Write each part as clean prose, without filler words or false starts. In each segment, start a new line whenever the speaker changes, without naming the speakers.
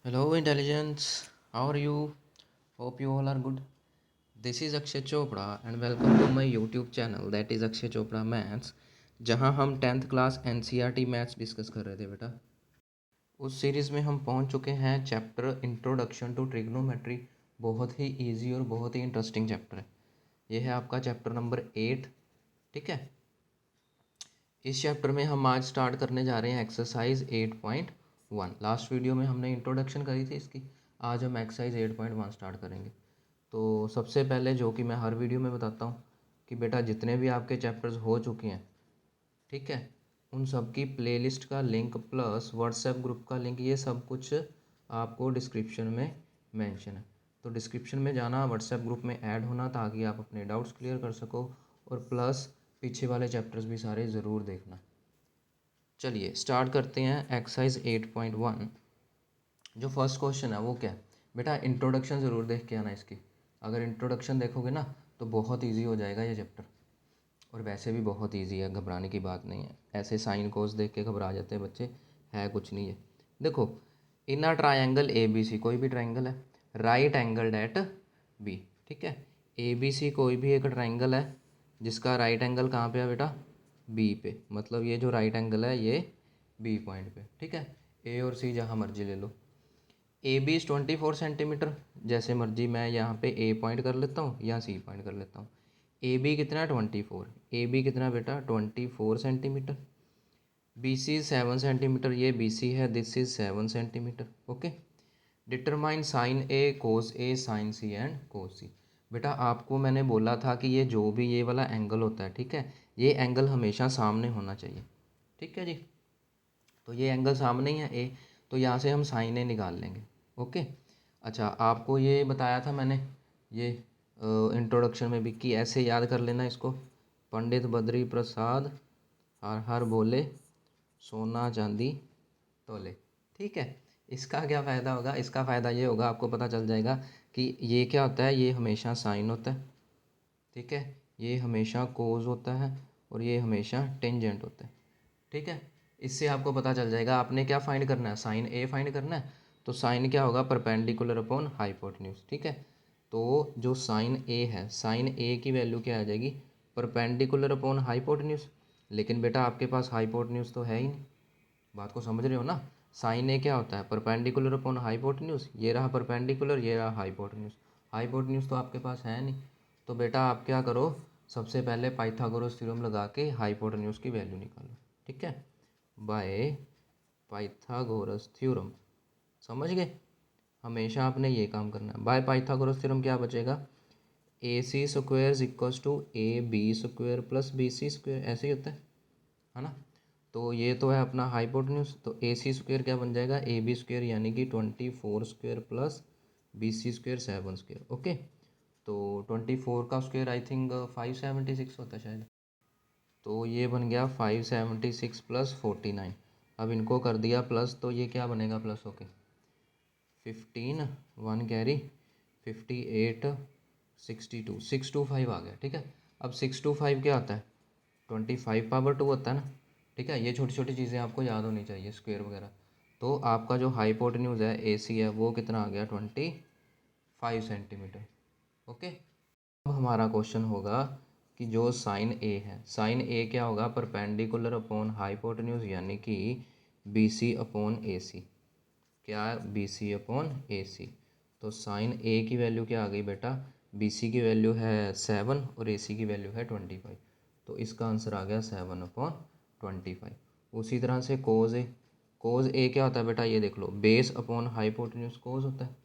Hello, intelligence. How are you? Hope you all are good. This is Akshay Chopra and welcome to my YouTube channel that is Akshay Chopra Maths जहाँ हम 10th class NCERT maths discuss कर रहे थे बेटा। उस series में हम पहुँच चुके हैं चैप्टर इंट्रोडक्शन टू ट्रिग्नोमेट्री। बहुत ही इजी और बहुत ही इंटरेस्टिंग चैप्टर है। ये है आपका चैप्टर नंबर 8। ठीक है, इस चैप्टर में हम आज स्टार्ट करने जा रहे हैं एक्सरसाइज 8.1। लास्ट वीडियो में हमने इंट्रोडक्शन करी थी इसकी। आज हम एक्सरसाइज 8.1 स्टार्ट करेंगे। तो सबसे पहले जो कि मैं हर वीडियो में बताता हूँ कि बेटा जितने भी आपके चैप्टर्स हो चुके हैं, ठीक है, उन सब की प्लेलिस्ट का लिंक प्लस व्हाट्सएप ग्रुप का लिंक, ये सब कुछ आपको डिस्क्रिप्शन में मेंशन है। तो डिस्क्रिप्शन में जाना, व्हाट्सएप ग्रुप में ऐड होना ताकि आप अपने डाउट्स क्लियर कर सको, और प्लस पीछे वाले चैप्टर्स भी सारे ज़रूर देखना। चलिए स्टार्ट करते हैं एक्सरसाइज 8.1। जो फर्स्ट क्वेश्चन है वो क्या है बेटा, इंट्रोडक्शन ज़रूर देख के आना इसकी। अगर इंट्रोडक्शन देखोगे ना तो बहुत इजी हो जाएगा ये चैप्टर, और वैसे भी बहुत इजी है, घबराने की बात नहीं है। ऐसे साइन कोस देख के घबरा जाते हैं बच्चे, है कुछ नहीं है। देखो, इन a triangle A B C, कोई भी ट्राइंगल है, राइट एंगल एट बी। ठीक है, ए बी सी कोई भी एक ट्राइंगल है जिसका राइट एंगल कहाँ पे है बेटा, बी पे। मतलब ये जो राइट एंगल है ये बी पॉइंट पे। ठीक है, ए और सी जहाँ मर्जी ले लो। ए बी इज़ 24 सेंटीमीटर, जैसे मर्जी मैं यहाँ पे ए पॉइंट कर लेता हूँ या सी पॉइंट कर लेता हूँ। ए बी कितना है 24, ए बी कितना बेटा 24 सेंटीमीटर। बी सी 7 सेंटीमीटर, ये बी सी है, this is 7 centimetre. Okay, determine sine A cos A sine C and cos C. बेटा आपको मैंने बोला था कि ये जो भी ये वाला एंगल होता है, ठीक है, ये एंगल हमेशा सामने होना चाहिए। ठीक है जी, तो ये एंगल सामने ही है ए, तो यहाँ से हम साइन ए निकाल लेंगे। ओके, अच्छा आपको ये बताया था मैंने ये इंट्रोडक्शन में भी कि ऐसे याद कर लेना इसको। पंडित बद्री प्रसाद हर हर बोले सोना चांदी तोले। ठीक है, इसका क्या फ़ायदा होगा, इसका फ़ायदा ये होगा, आपको पता चल जाएगा कि ये क्या होता है, ये हमेशा साइन होता है। ठीक है, ये हमेशा कोस होता है और ये हमेशा टेंजेंट होता है। ठीक है, इससे आपको पता चल जाएगा। आपने क्या फाइंड करना है, साइन ए फाइंड करना है। तो साइन क्या होगा, परपेंडिकुलर अपॉन हाइपोटेन्यूज। ठीक है, तो जो साइन ए है, साइन ए की वैल्यू क्या आ जाएगी, परपेंडिकुलर अपॉन हाइपोटेन्यूज। लेकिन बेटा आपके पास हाइपोटेन्यूज तो है ही नहीं, बात को समझ रहे हो ना। साइन ए क्या होता है, परपेंडिकुलर अपॉन हाइपोटेन्यूज। ये रहा परपेंडिकुलर, ये रहा हाइपोटेन्यूज। हाइपोटेन्यूज तो आपके पास है नहीं, तो बेटा आप क्या करो, सबसे पहले पाइथागोरस थ्योरम लगा के हाइपोटेन्यूज की वैल्यू निकालो। ठीक है, बाय पाइथागोरस थ्योरम। समझ गए, हमेशा आपने ये काम करना है। बाय पाइथागोरस थ्योरम क्या बचेगा, A C square equals to A B square plus B C square, ऐसे ही होता है ना। तो ये तो है अपना हाइपोटेन्यूज, तो ए सी स्क्वेयर क्या बन जाएगा, ए बी स्क्वेयर यानी कि 24 square plus B C square 7 square. Okay, तो 24 का स्क्वेयर आई थिंक 576 होता है शायद। तो ये बन गया 576 प्लस 49। अब इनको कर दिया प्लस, तो ये क्या बनेगा प्लस होके 15, 1 कैरी 58, 62, 625 आ गया। ठीक है, अब 625 क्या होता है, 25 पावर 2 होता है ना। ठीक है, ये छोटी छोटी चीज़ें आपको याद होनी चाहिए, स्क्वेयर वगैरह। तो आपका जो हाइपोटेन्यूज है ए सी है वो कितना आ गया 25 सेंटीमीटर। ओके, अब हमारा क्वेश्चन होगा कि जो साइन ए है, साइन ए क्या होगा, परपेंडिकुलर अपॉन हाइपोटेन्यूज यानी कि बी सी अपॉन ए सी। क्या है, B C upon A C. तो साइन ए की वैल्यू क्या आ गई बेटा, बी सी की वैल्यू है 7 और ए सी की वैल्यू है 25। तो इसका आंसर आ गया 7/25। उसी तरह से कोज ए, कोज ए क्या होता है बेटा, ये देख लो, बेस अपॉन हाइपोटेन्यूज कोज होता है।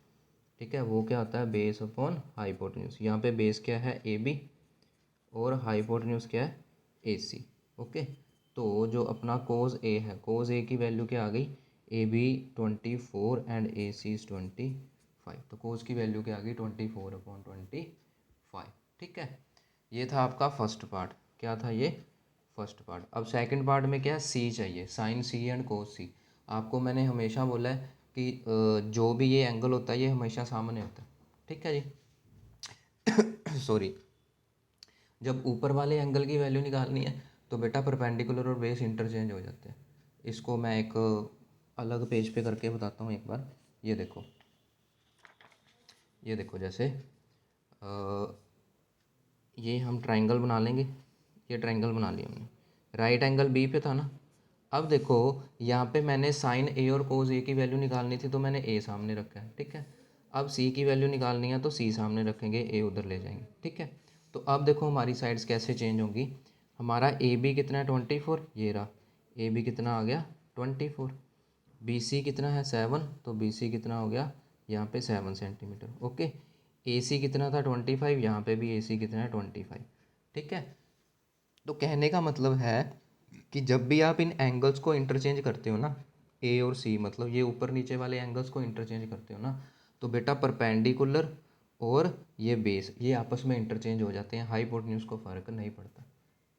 ठीक है, वो क्या होता है, बेस अपॉन हाइपोटेन्यूज। यहाँ पे बेस क्या है ए बी और हाइपोटेन्यूज क्या है ए सी। ओके, तो जो अपना कोज ए है, कोज ए की वैल्यू क्या आ गई, A B 24 and A C is 25। तो कोज की वैल्यू क्या आ गई 24/25। ठीक है, ये था आपका फर्स्ट पार्ट। क्या था ये, फर्स्ट पार्ट। अब सेकंड पार्ट में क्या है, सी चाहिए, साइन सी एंड कोस सी। आपको मैंने हमेशा बोला है कि जो भी ये एंगल होता है ये हमेशा सामने होता है। ठीक है जी सॉरी, जब ऊपर वाले एंगल की वैल्यू निकालनी है तो बेटा परपेंडिकुलर और बेस इंटरचेंज हो जाते हैं। इसको मैं एक अलग पेज पे करके बताता हूँ एक बार। ये देखो, ये देखो, जैसे ये हम ट्रायंगल बना लेंगे, ये ट्रायंगल बना लिया हमने, राइट एंगल बी पे था ना। अब देखो यहाँ पे मैंने साइन ए और कोस ए की वैल्यू निकालनी थी, तो मैंने ए सामने रखा है, ठीक है। अब सी की वैल्यू निकालनी है तो सी सामने रखेंगे, ए उधर ले जाएंगे, ठीक है। तो अब देखो हमारी साइड्स कैसे चेंज होंगी। हमारा ए बी कितना है 24, ये रहा ए बी कितना आ गया 24। बी सी कितना है 7, तो बी सी कितना हो गया यहाँ पे 7 सेंटीमीटर, ओके। ए सी कितना था 25, यहाँ पे भी ए सी कितना है 25, ठीक है। तो कहने का मतलब है कि जब भी आप इन एंगल्स को इंटरचेंज करते हो ना, ए और सी, मतलब ये ऊपर नीचे वाले एंगल्स को इंटरचेंज करते हो ना, तो बेटा परपेंडिकुलर और ये बेस ये आपस में इंटरचेंज हो जाते हैं, हाइपोटेन्यूज को फ़र्क नहीं पड़ता,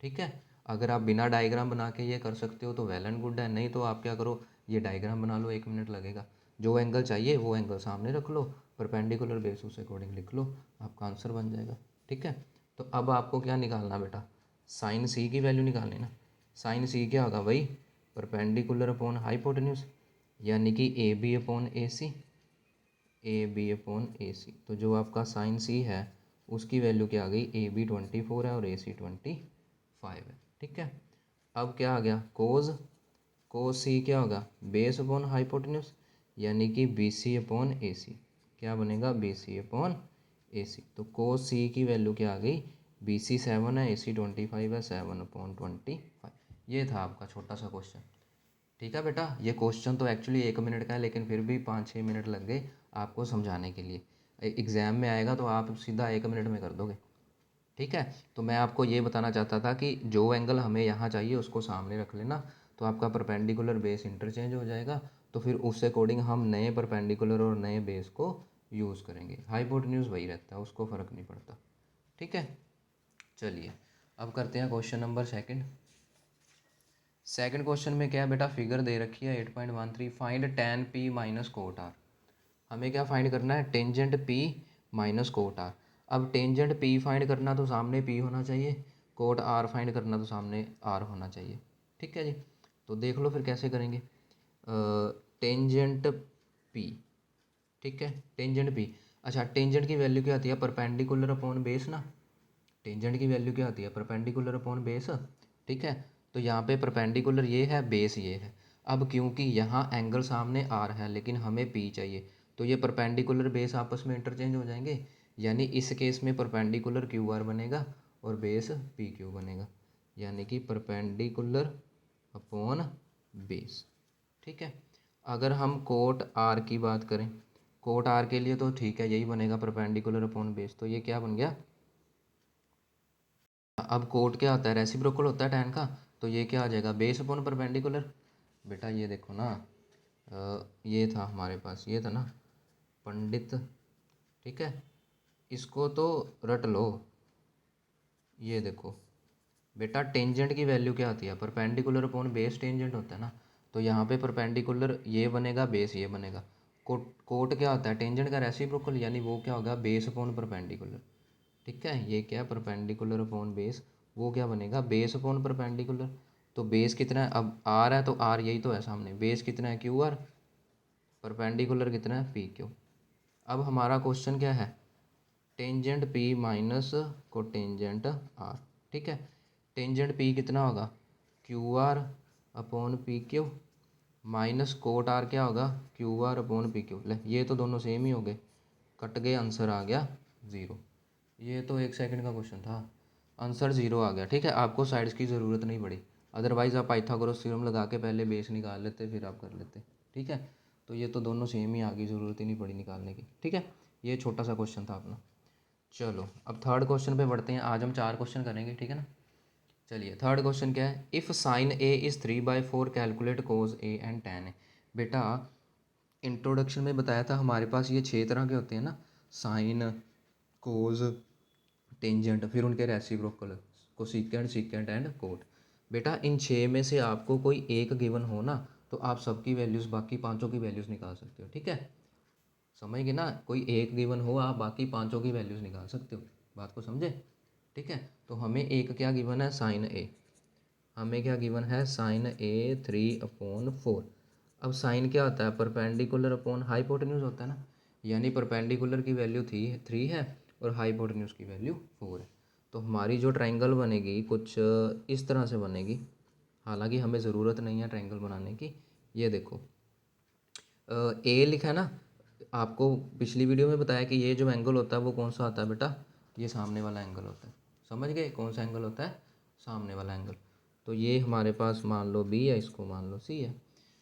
ठीक है। अगर आप बिना डायग्राम बना के ये कर सकते हो तो वेल एंड गुड है, नहीं तो आप क्या करो, ये डायग्राम बना लो, 1 मिनट लगेगा। जो एंगल चाहिए वो एंगल सामने रख लो, परपेंडिकुलर बेस उस अकॉर्डिंग लिख लो, आपका आंसर बन जाएगा, ठीक है। तो अब आपको क्या निकालना बेटा, साइन सी की वैल्यू निकालनी ना। साइन सी क्या होगा भाई, परपेंडिकुलर अपॉन हाइपोटेन्यूज, यानी कि A B upon A C, A B upon A C. तो जो आपका साइन सी है उसकी वैल्यू क्या आ गई, ए बी 24 है और ए सी 25 है, ठीक है। अब क्या आ गया, कोस सी क्या होगा, बेस अपॉन हाइपोटेन्यूज, यानी कि बी सी अपॉन ए सी, क्या बनेगा B C upon A C. तो कोस सी की वैल्यू क्या आ गई, बी सी 7 है, ए सी 25 है, 7/25। ये था आपका छोटा सा क्वेश्चन, ठीक है बेटा। ये क्वेश्चन तो एक्चुअली 1 मिनट का है, लेकिन फिर भी 5-6 मिनट लग गए आपको समझाने के लिए। एग्ज़ाम में आएगा तो आप सीधा 1 मिनट में कर दोगे, ठीक है। तो मैं आपको ये बताना चाहता था कि जो एंगल हमें यहाँ चाहिए उसको सामने रख लेना, तो आपका परपेंडिकुलर बेस इंटरचेंज हो जाएगा, तो फिर उस अकॉर्डिंग हम नए परपेंडिकुलर और नए बेस को यूज़ करेंगे। हाइपोटेन्यूज वही रहता है, उसको फ़र्क नहीं पड़ता, ठीक है। चलिए अब करते हैं question number second. Second question में क्या है बेटा, फिगर दे रखी है 8.13, find tan p minus cot R. हमें क्या फाइंड करना है, tangent p minus cot R. अब टेंजेंट p फाइंड करना तो सामने p होना चाहिए, कोट r फाइंड करना तो सामने r होना चाहिए, ठीक है जी। तो देख लो फिर कैसे करेंगे। टेंजेंट p, ठीक है, टेंजेंट p। अच्छा, टेंजेंट की वैल्यू क्या आती है, परपेंडिकुलर अपॉन बेस ना। टेंजेंट की वैल्यू क्या आती है, परपेंडिकुलर अपॉन बेस, ठीक है। तो यहाँ पे परपेंडिकुलर ये है, बेस ये है। अब क्योंकि यहाँ एंगल सामने आर है लेकिन हमें पी चाहिए, तो ये परपेंडिकुलर बेस आपस में इंटरचेंज हो जाएंगे, यानी इस केस में परपेंडिकुलर क्यू आर बनेगा और बेस पी क्यू बनेगा, यानी कि परपेंडिकुलर अपॉन बेस, ठीक है। अगर हम कोट आर की बात करें, कोट आर के लिए तो ठीक है यही बनेगा, परपेंडिकुलर अपॉन बेस, तो ये क्या बन गया। अब कोट क्या होता है, रेसिप्रोकल होता है टैन का, तो ये क्या आ जाएगा, बेस अपॉन परपेंडिकुलर। बेटा ये देखो ना, ये था हमारे पास, ये था ना पंडित, ठीक है, इसको तो रट लो। ये देखो बेटा, टेंजेंट की वैल्यू क्या आती है, परपेंडिकुलर अपॉन बेस टेंजेंट होता है ना। तो यहाँ पे परपेंडिकुलर ये बनेगा, बेस ये बनेगा। कोट क्या होता है, टेंजेंट का रेसिप्रोकल, यानी वो क्या होगा, बेस अपॉन परपेंडिकुलर, ठीक है। ये क्या है, परपेंडिकुलर अपॉन बेस, वो क्या बनेगा, बेस अपॉन परपेंडिकुलर। तो बेस कितना है, अब आर है तो आर यही तो है सामने, बेस कितना है क्यू आर, परपेंडिकुलर कितना है पी क्यू। अब हमारा क्वेश्चन क्या है, tangent P minus cotangent R, ठीक है। टेंजेंट पी कितना होगा, Q R upon P Q, minus cot R क्या होगा, Q R upon P Q. ले ये तो दोनों सेम ही हो गए, कट गए, आंसर आ गया 0। ये तो 1 सेकंड का क्वेश्चन था, आंसर 0 आ गया, ठीक है। आपको साइड्स की ज़रूरत नहीं पड़ी, अदरवाइज़ आप पाइथागोरस थ्योरम लगा के पहले बेस निकाल लेते, फिर आप कर लेते, ठीक है। तो ये तो दोनों सेम ही आ गई, ज़रूरत ही नहीं पड़ी निकालने की, ठीक है। ये छोटा सा क्वेश्चन था अपना। चलो अब थर्ड क्वेश्चन पे बढ़ते हैं, आज हम 4 क्वेश्चन करेंगे, ठीक है ना। चलिए थर्ड क्वेश्चन क्या है, if sine A is 3/4 calculate cos A and tan A. बेटा इंट्रोडक्शन में बताया था हमारे पास ये 6 तरह के होते हैं ना, साइन, कोज, टेंजेंट, फिर उनके reciprocal, cosecant, secant and cot. बेटा इन 6 में से आपको कोई एक गिवन हो ना, तो आप सबकी वैल्यूज़, बाकी पांचों की वैल्यूज़ निकाल सकते हो, ठीक है। समझ गए ना, कोई एक गिवन हो आप बाकी पांचों की वैल्यूज़ निकाल सकते हो, बात को समझे, ठीक है। तो हमें एक क्या गिवन है, साइन ए, हमें क्या गिवन है, साइन ए 3/4। अब साइन क्या होता है, परपेंडिकुलर अपॉन हाइपोटेन्यूज होता है ना, यानी परपेंडिकुलर की वैल्यू 3 है और हाइपोटेन्यूज की वैल्यू 4 है। तो हमारी जो ट्रायंगल बनेगी कुछ इस तरह से बनेगी, हालांकि हमें ज़रूरत नहीं है ट्रायंगल बनाने की। ये देखो ए लिखा है ना, आपको पिछली वीडियो में बताया कि ये जो एंगल होता है वो कौन सा होता है बेटा, ये सामने वाला एंगल होता है। समझ गए कौन सा एंगल होता है, सामने वाला एंगल। तो ये हमारे पास मान लो बी है, इसको मान लो सी है।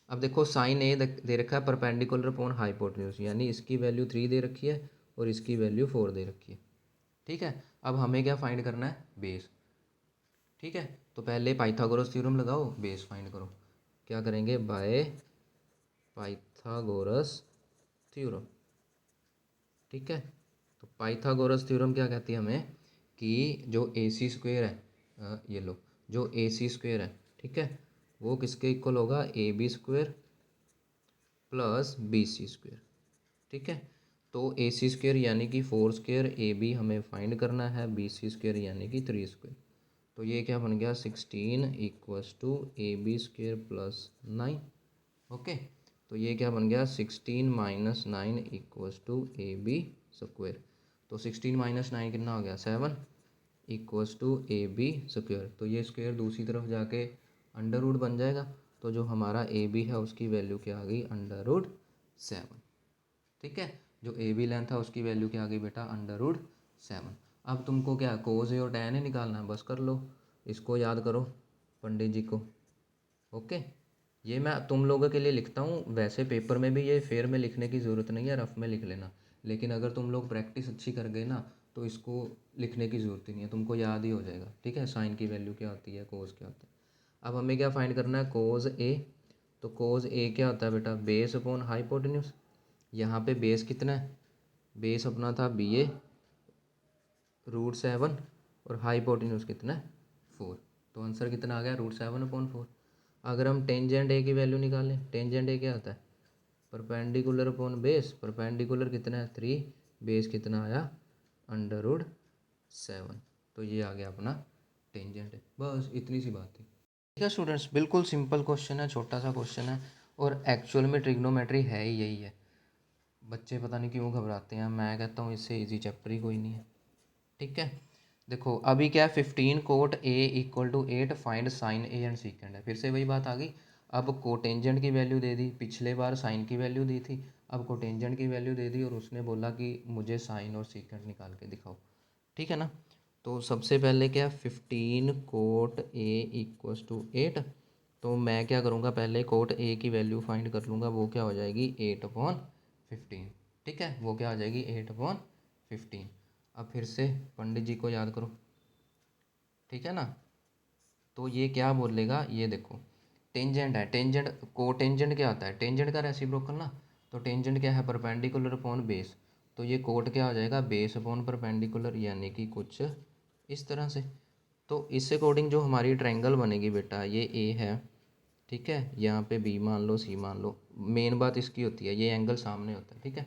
अब देखो साइन ए दे रखा है परपेंडिकुलर अपॉन हाइपोटेन्यूज, यानी इसकी वैल्यू 3 दे रखी है और इसकी वैल्यू 4 दे रखी है। ठीक है, अब हमें क्या फाइंड करना है, बेस। ठीक है, तो पहले पाइथागोरस थ्योरम लगाओ, बेस फाइंड करो। क्या करेंगे, बाय पाइथागोरस थ्योरम। ठीक है, तो पाइथागोरस थ्योरम क्या कहती है हमें कि जो ए सी स्क्वेयर है, ये लो, जो ए सी स्क्वेयर है, ठीक है, वो किसके इक्वल होगा, A B square plus B C square. ठीक है, तो ए सी स्क्वेयर यानी कि 4 स्क्वेयर, ए बी हमें फाइंड करना है, बी सी स्क्वेयर यानी कि 3 स्क्वेयर। तो ये क्या बन गया, 16 equals to A B square plus 9। Okay, तो ये क्या बन गया, 16 minus 9 equals to A B square. तो 16 माइनस 9 कितना हो गया, 7 equals to A B square. तो ये स्क्वेयर दूसरी तरफ जाके अंडर रूट बन जाएगा। तो जो हमारा ए बी है उसकी वैल्यू क्या आ गई, अंडर रूट 7। ठीक है, जो ए बी लेंथ है उसकी वैल्यू क्या आ गई बेटा, अंडर रूट 7। अब तुमको क्या कोस ए और टैन ए निकालना है, बस कर लो, इसको याद करो पंडित जी को। ओके, ये मैं तुम लोगों के लिए लिखता हूँ, वैसे पेपर में भी ये फेयर में लिखने की ज़रूरत नहीं है, रफ में लिख लेना। लेकिन अगर तुम लोग प्रैक्टिस अच्छी कर गए ना तो इसको लिखने की ज़रूरत ही नहीं है, तुमको याद ही हो जाएगा। ठीक है, साइन की वैल्यू क्या होती है, कोस क्या होता है। अब हमें क्या फाइंड करना है, कोस ए। तो कोस ए क्या होता है बेटा, बेस अपॉन हाइपोटेन्यूज। यहाँ पे बेस कितना है, बेस अपना था बी ए √7 और हाइपोटेन्यूज कितना है, 4। तो आंसर कितना आ गया, √7/4। अगर हम टेंजेंट ए की वैल्यू निकालें, टेंजेंट ए क्या होता है, परपेंडिकुलर अपॉन बेस। परपेंडिकुलर कितना है, 3, बेस कितना आया, √7। तो ये आ गया अपना टेंजेंट है। बस इतनी सी बात थी। ठीक है स्टूडेंट्स, बिल्कुल सिंपल क्वेश्चन है, छोटा सा क्वेश्चन है और एक्चुअल में ट्रिग्नोमेट्री है ही यही है। बच्चे पता नहीं क्यों घबराते हैं, मैं कहता हूँ इससे इजी चैप्टर ही कोई नहीं है। ठीक है, देखो अभी क्या है, 15 cot A equal to 8 find sine A and secant है। फिर से वही बात आ गई, अब कोटेंजेंट की वैल्यू दे दी, पिछले बार साइन की वैल्यू दी थी, अब कोटेंजेंट की वैल्यू दे दी और उसने बोला कि मुझे साइन और सीकेंड निकाल के दिखाओ। ठीक है ना, तो सबसे पहले क्या, 15 कोट ए इक्वल्स टू 8। तो मैं क्या करूँगा, पहले कोट ए की वैल्यू फाइंड कर लूँगा, वो क्या हो जाएगी, 8/15। ठीक है, वो क्या हो जाएगी, 8/15। अब फिर से पंडित जी को याद करो। ठीक है ना, तो ये क्या बोलेगा, ये देखो टेंजेंट है, टेंजेंट को टेंजेंट क्या होता है, टेंजेंट का रेसिप्रोकल ना। तो टेंजेंट क्या है, परपेंडिकुलर अपॉन बेस। तो ये कोट क्या हो जाएगा, बेस अपॉन परपेंडिकुलर, यानी कि कुछ इस तरह से। तो इस अकॉर्डिंग जो हमारी ट्रायंगल बनेगी बेटा, ये ए है, ठीक है, यहाँ पे बी मान लो, सी मान लो। मेन बात इसकी होती है, ये एंगल सामने होता है। ठीक है,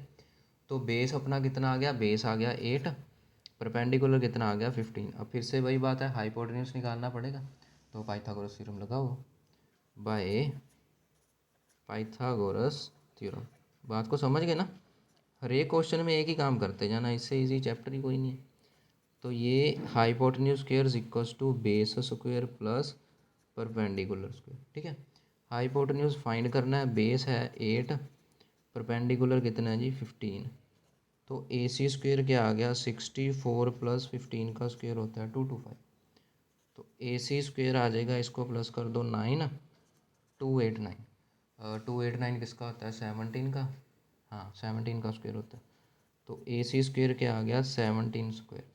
तो बेस अपना कितना आ गया, बेस आ गया 8, परपेंडिकुलर कितना आ गया 15। अब फिर से वही बात है, हाइपोटेन्यूज निकालना पड़ेगा। तो पाइथागोरस थ्योरम लगाओ, बाय पाइथागोरस थ्योरम। बात को समझ गए ना, हर एक क्वेश्चन में एक ही काम करते जाना, इससे इजी चैप्टर ही कोई नहीं है। तो ये hypotenuse square equals to base square plus perpendicular square. ठीक है, हाइपोटेन्यूज फाइंड करना है, बेस है 8, परपेंडिकुलर कितना है जी 15। तो ए सी स्क्वेयर क्या आ गया, 64 प्लस 15 का स्क्वेयर होता है 225। तो ए सी स्क्वेयर आ जाएगा, इसको प्लस कर दो 9, 289। 289 किसका होता है, 17 का। हाँ 17 का स्क्वेयर होता है। तो ए सी स्क्वेयर क्या आ गया, 17 स्क्वेयर,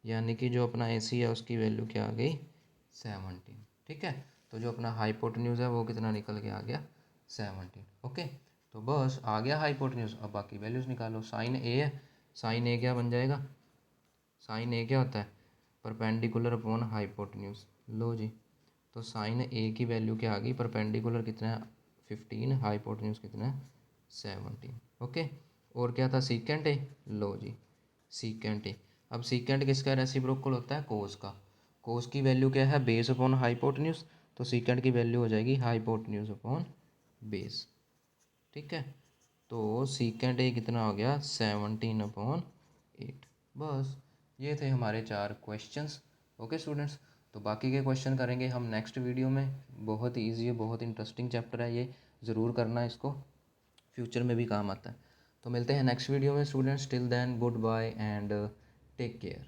यानी कि जो अपना ए सी है उसकी वैल्यू क्या आ गई, 17। ठीक है, तो जो अपना हाइपोटेन्यूज है वो कितना निकल के आ गया, 17। ओके, तो बस आ गया हाइपोटेन्यूज। अब बाकी वैल्यूज़ निकालो। साइन ए है, साइन ए क्या बन जाएगा, साइन ए क्या होता है, परपेंडिकुलर अपॉन हाइपोटेन्यूज। लो जी, तो साइन ए की वैल्यू क्या आ गई, परपेंडिकुलर कितना है 15, हाइपोटेन्यूज कितना है 17। ओके, और क्या था, secant A. Low ji, secant A. अब सीकेंट किसका रेसिप्रोकल होता है, कोस का। कोस की वैल्यू क्या है, बेस अपॉन हाइपोटेन्यूज। तो सीकेंट की वैल्यू हो जाएगी हाइपोटेन्यूज अपॉन बेस। ठीक है। तो सीकेंड ए कितना हो गया 17/8। बस ये थे हमारे 4 क्वेश्चंस। ओके स्टूडेंट्स, तो बाकी के क्वेश्चन करेंगे हम नेक्स्ट वीडियो में। बहुत ही ईजी है, बहुत इंटरेस्टिंग चैप्टर है ये, ज़रूर करना इसको, फ्यूचर में भी काम आता है। तो मिलते हैं नेक्स्ट वीडियो में students. Till then goodbye and take care.